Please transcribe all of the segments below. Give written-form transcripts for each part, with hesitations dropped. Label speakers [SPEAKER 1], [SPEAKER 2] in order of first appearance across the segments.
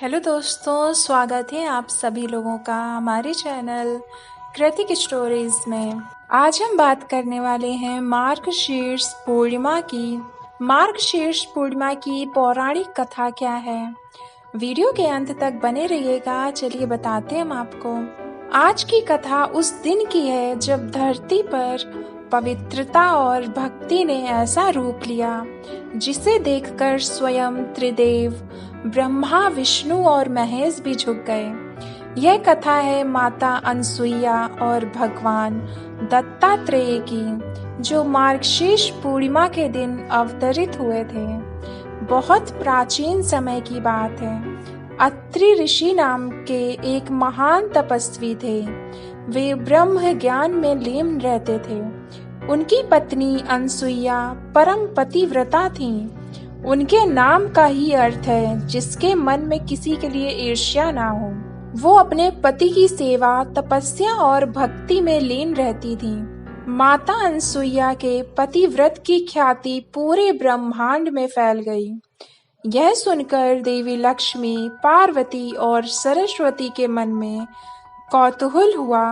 [SPEAKER 1] Hello दोस्तों, स्वागत है आप सभी लोगों का हमारे चैनल कृतिक स्टोरीज में। आज हम बात करने वाले हैं मार्गशीर्ष पूर्णिमा की। मार्गशीर्ष पूर्णिमा की पौराणिक कथा क्या है, वीडियो के अंत तक बने रहिएगा। चलिए बताते हैं हम आपको। आज की कथा उस दिन की है जब धरती पर पवित्रता और भक्ति ने ऐसा रूप लिया जिसे देखकर स्वयं त्रिदेव ब्रह्मा, विष्णु और महेश भी झुक गए। यह कथा है माता अनसुईया और भगवान दत्तात्रेय की, जो मार्गशीर्ष पूर्णिमा के दिन अवतरित हुए थे। बहुत प्राचीन समय की बात है। अत्रि ऋषि नाम के एक महान तपस्वी थे। वे ब्रह्म ज्ञान में लीन रहते थे। उनकी पत्नी अनसुईया परम पतिव्रता थीं। उनके नाम का ही अर्थ है जिसके मन में किसी के लिए ईर्ष्या ना हो। वो अपने पति की सेवा, तपस्या और भक्ति में लीन रहती थीं। माता अनसुईया के पतिव्रत की ख्याति पूरे ब्रह्मांड में फैल गई। यह सुनकर देवी लक्ष्मी, पार्वती और सरस्वती के मन में कौतूहल हुआ।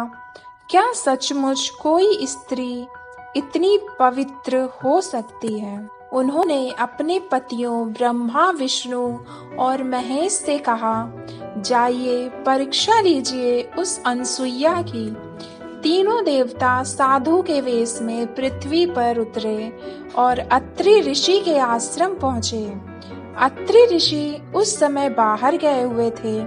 [SPEAKER 1] क्या सचमुच कोई स्त्री इतनी पवित्र हो सकती है? उन्होंने अपने पतियों ब्रह्मा, विष्णु और महेश से कहा, जाइए परीक्षा लीजिए उस अनसुईया की। तीनों देवता साधु के वेश में पृथ्वी पर उतरे और अत्रि ऋषि के आश्रम पहुँचे। अत्रि ऋषि उस समय बाहर गए हुए थे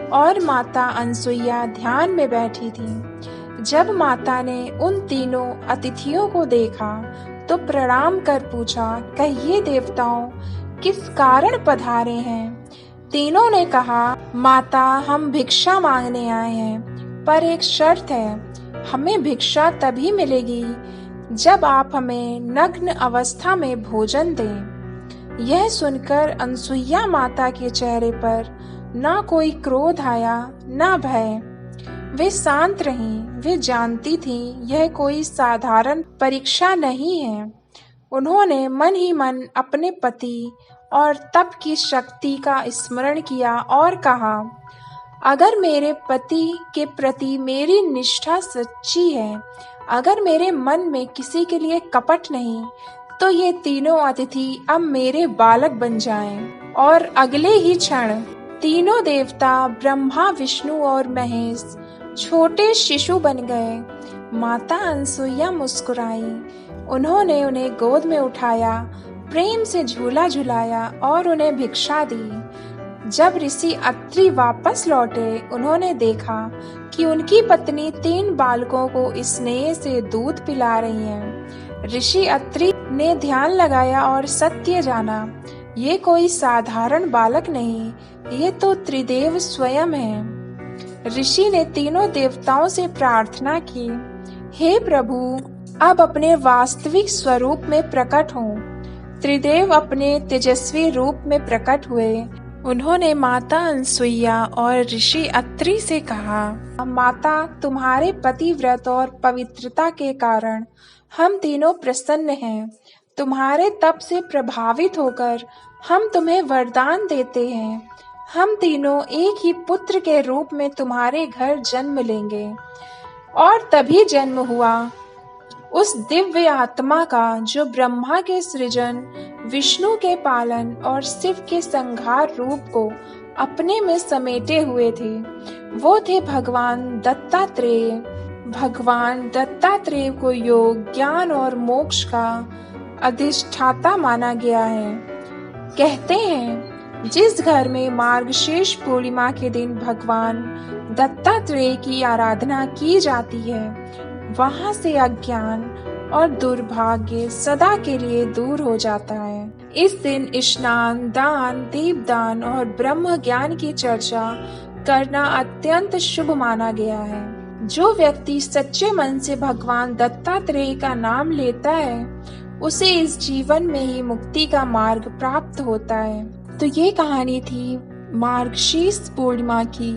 [SPEAKER 1] और माता अनसुईया ध्यान में बैठी थी। जब माता ने उन तीनों अतिथियों को देखा तो प्रणाम कर पूछा, कहिए देवताओं, किस कारण पधारे हैं? तीनों ने कहा, माता, हम भिक्षा मांगने आए हैं, पर एक शर्त है। हमें भिक्षा तभी मिलेगी जब आप हमें नग्न अवस्था में भोजन दें। यह सुनकर अनसुईया माता के चेहरे पर ना कोई क्रोध आया, ना भय। वे शांत रहीं। वे जानती थीं यह कोई साधारण परीक्षा नहीं है। उन्होंने मन ही मन अपने पति और तप की शक्ति का स्मरण किया और कहा, अगर मेरे पति के प्रति मेरी निष्ठा सच्ची है, अगर मेरे मन में किसी के लिए कपट नहीं, तो ये तीनों अतिथि अब मेरे बालक बन जाएं। और अगले ही क्षण तीनों देवता ब्रह्मा, विष्णु और महेश छोटे शिशु बन गए। माता अनसुईया मुस्कुराई। उन्होंने उन्हें गोद में उठाया, प्रेम से झूला झुलाया और उन्हें भिक्षा दी। जब ऋषि अत्रि वापस लौटे, उन्होंने देखा कि उनकी पत्नी 3 बालकों को स्नेह से दूध पिला रही हैं। ऋषि अत्रि ने ध्यान लगाया और सत्य जाना, ये कोई साधारण बालक नहीं, ये तो त्रिदेव स्वयं है। ऋषि ने तीनों देवताओं से प्रार्थना की, हे प्रभु, अब अपने वास्तविक स्वरूप में प्रकट हो। त्रिदेव अपने तेजस्वी रूप में प्रकट हुए। उन्होंने माता अनसुईया और ऋषि अत्रि से कहा, माता, तुम्हारे पतिव्रत और पवित्रता के कारण हम तीनों प्रसन्न हैं। तुम्हारे तप से प्रभावित होकर हम तुम्हें वरदान देते हैं। हम तीनों एक ही पुत्र के रूप में तुम्हारे घर जन्म लेंगे। और तभी जन्म हुआ उस दिव्य आत्मा का जो ब्रह्मा के सृजन, विष्णु के पालन और शिव के संहार रूप को अपने में समेटे हुए थे। वो थे भगवान दत्तात्रेय। भगवान दत्तात्रेय को योग, ज्ञान और मोक्ष का अधिष्ठाता माना गया है। कहते हैं, जिस घर में मार्गशीर्ष पूर्णिमा के दिन भगवान दत्तात्रेय की आराधना की जाती है, वहां से अज्ञान और दुर्भाग्य सदा के लिए दूर हो जाता है। इस दिन स्नान, दान, दीपदान और ब्रह्म ज्ञान की चर्चा करना अत्यंत शुभ माना गया है। जो व्यक्ति सच्चे मन से भगवान दत्तात्रेय का नाम लेता है, उसे इस जीवन में ही मुक्ति का मार्ग प्राप्त होता है। तो ये कहानी थी मार्गशीर्ष पूर्णिमा की।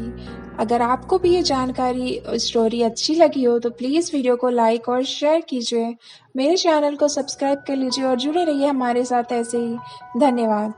[SPEAKER 1] अगर आपको भी ये जानकारी, स्टोरी अच्छी लगी हो तो प्लीज़ वीडियो को लाइक और शेयर कीजिए। मेरे चैनल को सब्सक्राइब कर लीजिए और जुड़े रहिए हमारे साथ ऐसे ही। धन्यवाद।